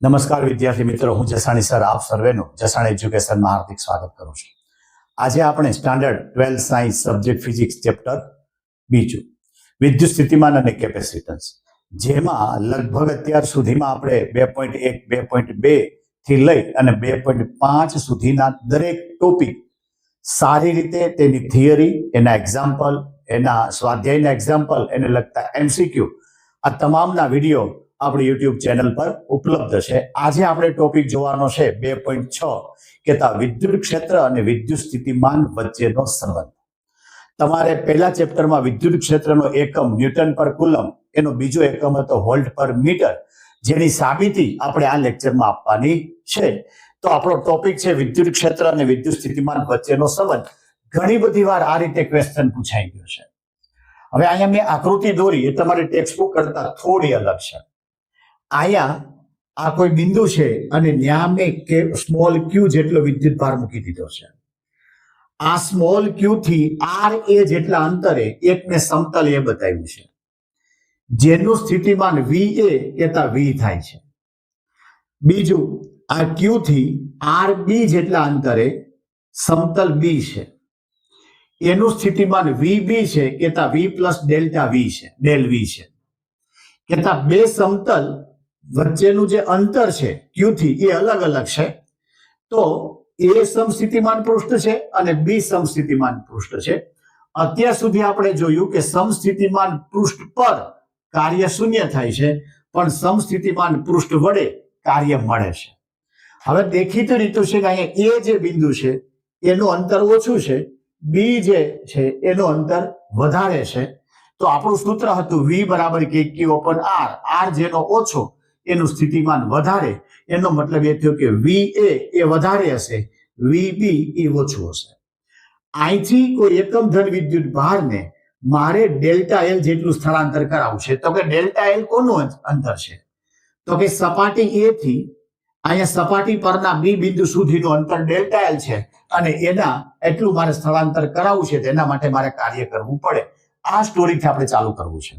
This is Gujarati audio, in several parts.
નમસ્કાર વિદ્યાર્થી મિત્રો, હું જસાણી સર આપ સર્વેનું જસાણી એજ્યુકેશનમાં હાર્દિક સ્વાગત કરું છું. આજે આપણે standard 12 science subject physics chapter બીજું વિદ્યુત સ્થિતિમાન અને કેપેસિટન્સ, જેમાં લગભગ અત્યાર સુધીમાં આપણે 2.1, 2.2 થી લઈ અને 2.5 સુધીના દરેક ટોપિક સારી રીતે તેની થિયરી, એના એક્ઝામ્પલ, એના સ્વાધ્યાયના એક્ઝામ્પલ, એને લગતા એમસીક્યુ, આ તમામના વિડીયો આપણી યુટ્યુબ ચેનલ પર ઉપલબ્ધ છે. આજે આપણે ટોપિક જોવાનો છે 2.6 કે વિદ્યુત ક્ષેત્ર અને વિદ્યુત સ્થિતિમાન વચ્ચેનો સંબંધ. તમારે પહેલા ચેપ્ટરમાં વિદ્યુત ક્ષેત્રનો એકમ ન્યૂટન પર કુલમ, એનો બીજો એકમ હતો વોલ્ટ પર મીટર, જેની સાબિતી આપણે આ લેક્ચરમાં આપવાની છે. તો આપણો ટોપિક છે વિદ્યુત ક્ષેત્ર અને વિદ્યુત સ્થિતિમાન વચ્ચેનો સંબંધ. ઘણી બધી વાર આ રીતે ક્વેશ્ચન પૂછાઈ ગયો છે. હવે અહીંયા મેં આકૃતિ દોરી, એ તમારી ટેક્સ્ટબુક કરતા થોડી અલગ છે. અહીંયા આ કોઈ બિંદુ છે અને ત્યાં મેં સ્મોલ ક્યુ જેટલો વિદ્યુત ભાર મૂકી દીધો છે. આ સ્મોલ ક્યુ થી આર એ જેટલા અંતરે એકને સમતલ એ બતાવ્યું છે, જેનું સ્થિતિમાન વી એ કેતા વી થાય છે. બીજું, આ ક્યુ થી આર બી જેટલા અંતરે સમતલ બી છે, એનું સ્થિતિમાન વી બી છે કેતા વી પ્લસ ડેલ્ટા વી છે, ડેલ વી છે. કેતા બે સમતલ વચ્ચેનું જે અંતર છે ક્યુ થી એ અલગ અલગ છે. તો એ સમસ્થિતિમાન પૃષ્ઠ છે અને બી સમસ્થિતિમાન પૃષ્ઠ છે. અત્યાર સુધી આપણે જોયું કે સમસ્થિતિમાન પૃષ્ઠ પર કાર્ય શૂન્ય થાય છે, પણ સમસ્થિતિમાન પૃષ્ઠ વડે કાર્ય મળે છે. હવે દેખીતી રીત છે કે અહીંયા એ જે બિંદુ છે એનું અંતર ઓછું છે, બી જે છે એનું અંતર વધારે છે. તો આપણું સૂત્ર હતું V બરાબર KQ upon R, R જેનો ઓછો એનું સ્થિતિમાન વધારે. એનો મતલબ એ થયો કે VA એ વધારે હશે, VB એ ઓછું હશે. અહીંથી કોઈ એકમ ધન વિદ્યુત ભારને મારે ડેલ્ટા એલ જેટલું સ્થળાંતર કરાવવું છે. તો કે ડેલ્ટા એલ કોનું અંતર છે? તો કે સપાટી A થી અહીંયા સપાટી પરના બી બિંદુ સુધીનું અંતર ડેલ્ટા એલ છે અને એના એટલું મારે સ્થળાંતર કરાવવું છે. તેના માટે મારે કાર્ય કરવું પડે. આ સ્ટોરીથી આપણે ચાલુ કરવું છે.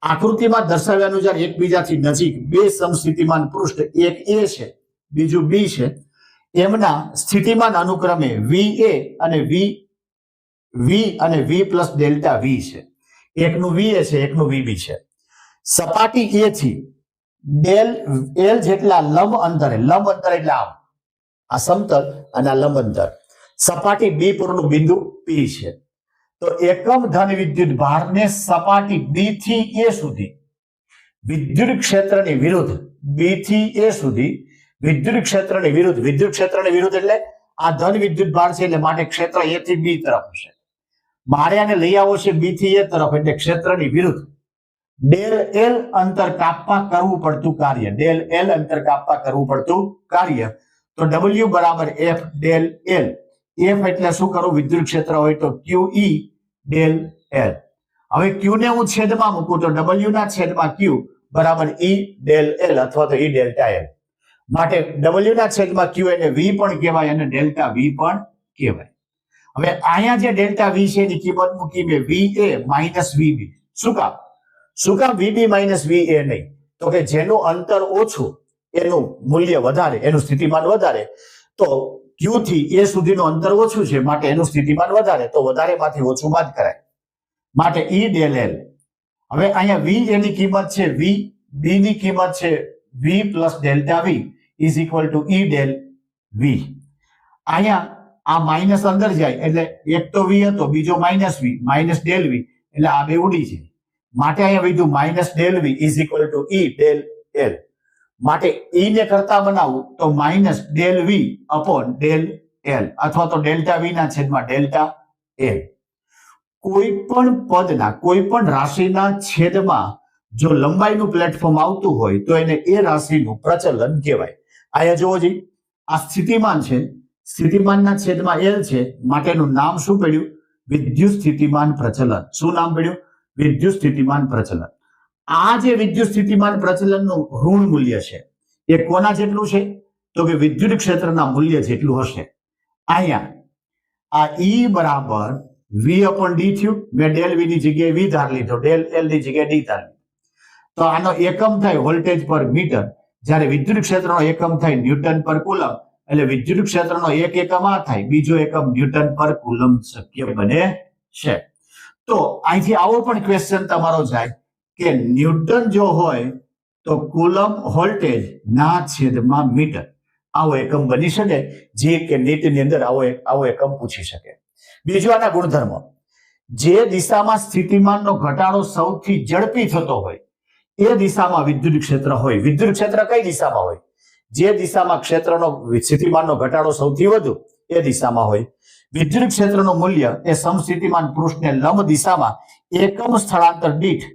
આકૃતિમાં દર્શાવ્યા અનુસાર એકબીજાથી નજીક બે સમસ્થિતિમાન પૃષ્ઠ, એક એ છે બીજું બી છે, એમના સ્થિતિમાન અનુક્રમે VA અને V પ્લસ ડેલ્ટા V છે. એકનું VA છે, એકનું VB છે. સપાટી A થી ડેલ એલ જેટલા લંબ અંતરે, લંબ અંતર એટલે આ સમતલ અને આ લંબ અંતર, સપાટી B પરનું બિંદુ P છે. તો એકમ ધન વિદ્યુત ભારને સપાટી બી થી એ સુધી વિદ્યુત ક્ષેત્રની વિરુદ્ધ, બી થી એ સુધી વિદ્યુત ક્ષેત્રની વિરુદ્ધ, વિદ્યુત ક્ષેત્રની વિરુદ્ધ એટલે આ ધન વિદ્યુત ભાર છે એટલે માટે ક્ષેત્ર એ થી બી તરફ હશે. મારે આને લઈ આવો છે બી થી એ તરફ એટલે ક્ષેત્રની વિરુદ્ધ ડેલ એલ અંતર કાપવા કરવું પડતું કાર્ય, ડેલ એલ અંતર કાપવા કરવું પડતું કાર્ય. તો W બરાબર F ડેલ એલ. F એટલે શું કરું? વિદ્યુત ક્ષેત્ર હોય તો QE ડેલ એલ. હવે Q ને હું છેદમાં મૂકું તો W ના છેદમાં Q બરાબર E ડેલ એલ અથવા તો E ડેલ્ટા એલ. માટે W ના છેદમાં Q એને V પણ કહેવાય અને ડેલ્ટા V પણ કહેવાય. હવે અહીંયા જે ડેલ્ટા V છે એની કિંમત મૂકી મેં VA માઇનસ VB. શું કામ VB માઇનસ VA નહીં? તો કે જેનું અંતર ઓછું એનું મૂલ્ય વધારે, એનું સ્થિતિમાન વધારે. તો Q થી A સુધીનું અંતર ઓછું છે માટે એનું સ્થિતિમાન વધારે, તો વધારેમાંથી ઓછું બાદ કરાય માટે E ડેલ એલ. હવે અહીંયા V એની કિંમત છે V, B ની કિંમત છે V plus delta V is equal to E del V. અહીંયા આ માઇનસ અંદર જાય એટલે એક તો V હતો, બીજો minus V, minus del V એટલે આ બે ઉડી છે. માટે અહીંયા વધ્યું minus del V is equal to E del L. માટે E ને કરતા બનાવું તો minus del V upon del L અથવા તો ડેલ્ટા V ના છેદમાં ડેલ્ટા એલ. કોઈ પણ પદના, કોઈ પણ રાશિના છેદમાં જો લંબાઈનું પ્લેટફોર્મ આવતું હોય તો એને એ રાશિનું પ્રચલન કહેવાય. અહીંયા જોવો જી, આ સ્થિતિમાન છે, સ્થિતિમાનના છેદમાં એલ છે માટેનું નામ શું પડ્યું? વિદ્યુત સ્થિતિમાન પ્રચલન. શું નામ પડ્યું? વિદ્યુત સ્થિતિમાન પ્રચલન. આ જે વિદ્યુત સ્થિતિમાન પ્રચલનનું ઋણ મૂલ્ય છે એ કોના જેટલું છે? તો કે વિદ્યુત ક્ષેત્રના મૂલ્ય જેટલું હશે. અહીંયા આ E બરાબર V upon D થયું. મેં ડેલ V ની જગ્યાએ V ધાર લીધો, ડેલ L ની જગ્યાએ D ધાર લીધો. તો આનો એકમ થાય વોલ્ટેજ પર મીટર. જ્યારે વિદ્યુત ક્ષેત્રનો એકમ થાય ન્યૂટન પર કુલમ, એટલે વિદ્યુત ક્ષેત્રનો એક એકમ આ થાય, બીજો એકમ ન્યૂટન પર કુલમ શક્ય બને છે. તો અહીંથી આવો પણ ક્વેશ્ચન તમારો જાય કે ન્યૂટન જો હોય તો કુલમ વોલ્ટેજ ના છેદમાં મીટર આવો એકમ બની શકે, જે કે નીટની અંદર આવો એકમ પૂછી શકે. બીજો આના ગુણધર્મ, જે દિશામાં સ્થિતિમાનનો ઘટાડો સૌથી ઝડપી થતો હોય એ દિશામાં વિદ્યુત ક્ષેત્ર હોય. વિદ્યુત ક્ષેત્ર કઈ દિશામાં હોય? જે દિશામાં ક્ષેત્રનો સ્થિતિમાનનો ઘટાડો સૌથી વધુ એ દિશામાં હોય. વિદ્યુત ક્ષેત્રનું મૂલ્ય એ સમસ્થિતિમાન પૃષ્ઠને લંબ દિશામાં એકમ સ્થળાંતર દીઠ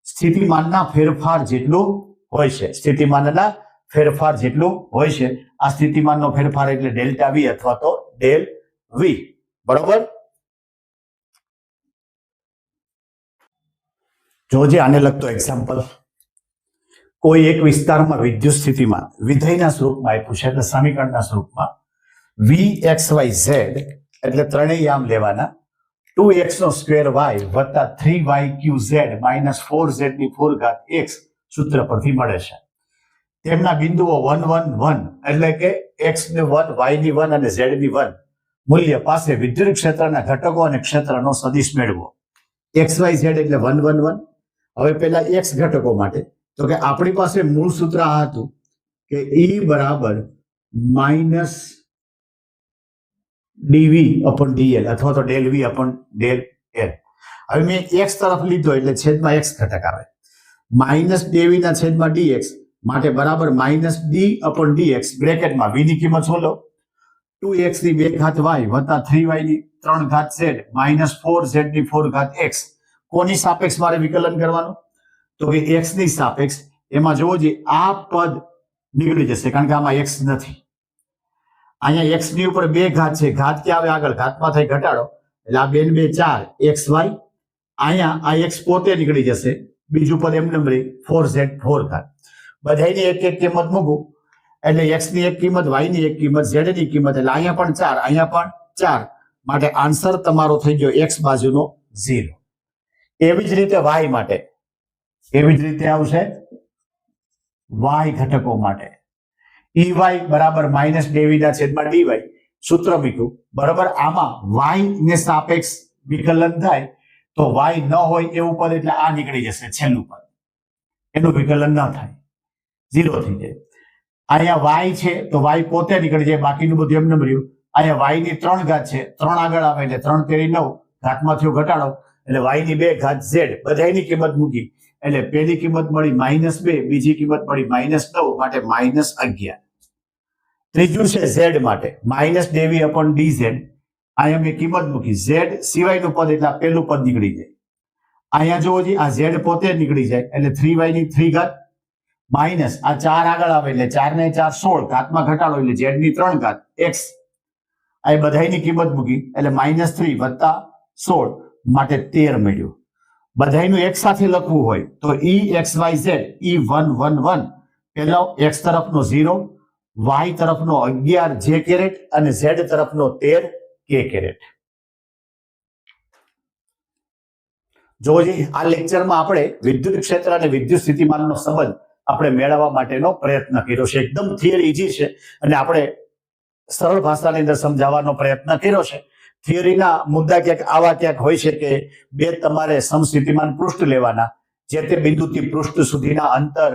સ્થિતિમાનના ફેરફાર જેટલું હોય છે. સ્થિતિમાનના ફેરફાર જેટલું હોય છે. આ સ્થિતિમાનનો ફેરફાર એટલે ડેલ્ટા વી અથવા તો ડેલ વી. બરોબર? જોજે આને લગતો એક્ઝામ્પલ. કોઈ એક વિસ્તારમાં વિદ્યુત સ્થિતિમાન વિધેયના સ્વરૂપમાં આપ્યું છે, એટલે સમીકરણના સ્વરૂપમાં vxyz એટલે ત્રણેય આમ લેવાના 2x² વત્તા 3yqz માઇનસ 4z ની 4 ઘાત x સૂત્ર પરથી મળે છે. તેમના બિંદુઓ 1 1 1 એટલે કે x ની 1 y ની 1 અને z ની 1 મૂલ્ય પાસે વિદ્યુત ક્ષેત્રના ઘટકો અને ક્ષેત્રનો સદિશ મેળવો. xyz એટલે 1 1 1. હવે પેલા x ઘટકો માટે તો કે આપણી પાસે મૂળ સૂત્ર આ હતું કે E બરાબર માઇનસ dv upon dl અથવા તો del v upon del l. હવે મેં x તરફ લીધો એટલે છેદમાં x ઘટક આવે, માઇનસ dv ના છેદમાં dx માટે બરાબર minus d upon dx બ્રેકેટમાં v ની કિંમત શું લો 2x ની 2 ઘાત y વત્તા 3y ની 3 ઘાત z માઇનસ 4z ની 4 ઘાત x. કોની સાપેક્ષ મારે વિકલન કરવાનું? તો કે x ની સાપેક્ષ. એમાં જોવો જે આ પદ નીકળી જશે કારણ કે આમાં x નથી. અહીંયા x ની ઉપર 2 ઘાત છે, ઘાત ક્યાં આવે આગળ? ઘાતમાં થાય ઘટાડો, એટલે આ 2 ને 2 4 xy. અહીંયા આ x પોતે નીકળી જશે, બીજું પદ એમ નંબરી 4z 4 ઘાત. બધાની એક એક કિંમત મૂકું એટલે x ની એક કિંમત, y ની એક કિંમત, z ની કિંમત, એટલે અહીંયા પણ 4 અહીંયા પણ 4. માટે આન્સર તમારો થઈ ગયો x બાજુનો 0. એવી જ રીતે y માટે એવી જ રીતે આવશે y ઘટકો માટે ey બરાબર માઇનસ dv ના છેદમાં dy સૂત્ર મૂક્યું. બરાબર? આમાં y ને સાપેક્ષ વિકલન થાય તો y ન હોય એવું પદ એટલે આ નીકળી જશે છેલ્લું પદ, એનું વિકલન ન થાય, 0 થઈ જાય. અહીંયા y છે તો y પોતે નીકળી જાય, બાકીનું બધું એમને રહ્યું. અહીંયા y ની 3 ઘાત છે, 3 આગળ આવે એટલે 3 તેરી 9 ઘાતમાં થયો ઘટાડો એટલે y ની 2 ઘાત z બધાની કિંમત મૂકી એટલે પહેલી કિંમત મળી -2, બીજી કિંમત મળી -9 માટે -11. ત્રીજું છે z માટે -dv upon dz. અહીંયા મેં કિંમત મૂકી, z સિવાયનું પદ એટલે પહેલું પદ નીકળી જાય. અહીંયા જોવો જી આ z પોતે નીકળી જાય એટલે 3y ની 3 ઘાત માઇનસ આ 4 આગળ આવે એટલે 4 ને 4 16 ઘાતમાં ઘટાડો એટલે z ની 3 ઘાત x. આ બધાની કિંમત મૂકી એટલે -3 વત્તા 16 માટે 13 મળ્યું. બધાનું એક સાથે લખવું હોય તો exyz e111 પેલો x તરફનો 0, y તરફનો 11 j કેરેટ અને z તરફનો 13 k કેરેટ. જોજી આ લેક્ચરમાં આપણે વિદ્યુત ક્ષેત્ર અને વિદ્યુત સ્થિતિમાનનો સંબંધ આપણે મેળવવા માટેનો પ્રયત્ન કર્યો છે. એકદમ થિયરી ઈઝી છે અને આપણે સરળ ભાષાની અંદર સમજાવવાનો પ્રયત્ન કર્યો છે. થિયરીના મુદ્દા ક્યાંક આવા ક્યાંક હોય છે કે બે તમારે સમસ્થિતિમાન પૃષ્ઠ લેવાના, જે તે બિંદુથી પૃષ્ઠ સુધીના અંતર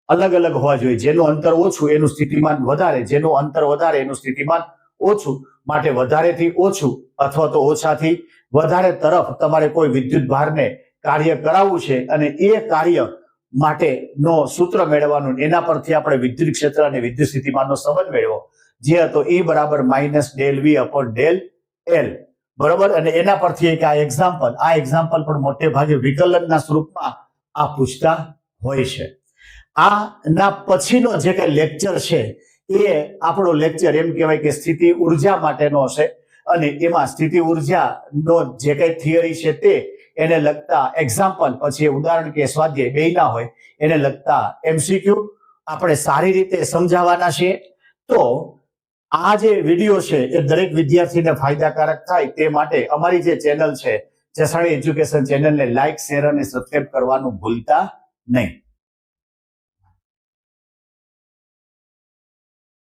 અલગ અલગ હોવા જોઈએ. જેનું અંતર ઓછું એનું સ્થિતિમાન વધારે, જેનું અંતર વધારે એનું સ્થિતિમાન ઓછું. માટે વધારેથી ઓછું અથવા તો ઓછાથી વધારે તરફ તમારે કોઈ વિદ્યુત ભારને કાર્ય કરાવવું છે અને એ કાર્ય માટેનો સૂત્ર મેળવવાનું, એના પરથી આપણે વિદ્યુત ક્ષેત્ર અને વિદ્યુત સ્થિતિમાનનો સંબંધ મેળવો, જે હતો E બરાબર -del v upon del l. બરોબર? અને એના પરથી એક આ એક્ઝામ્પલ પણ મોટે ભાગે વિકલનના સ્વરૂપમાં આ પૂછતા હોય છે. આના પછીનો જે કઈ લેક્ચર છે એ આપણો લેક્ચર એમ કહેવાય કે સ્થિતિ ઉર્જા માટેનો હશે અને એમાં સ્થિતિ ઉર્જાનો જે કઈ થિયરી છે તે એને લગતા એક્ઝામ્પલ, પછી ઉદાહરણ કે સ્વાધ્યાય બેયના હોય એને લગતા MCQ આપણે સારી રીતે સમજાવવાના છે. તો આ જે વિડીયો છે એ દરેક વિદ્યાર્થીને ફાયદાકારક થાય તે માટે અમારી જે ચેનલ છે જસાણી એજ્યુકેશન ચેનલને લાઈક, શેર અને સબસ્ક્રાઇબ કરવાનું ભૂલતા નહીં.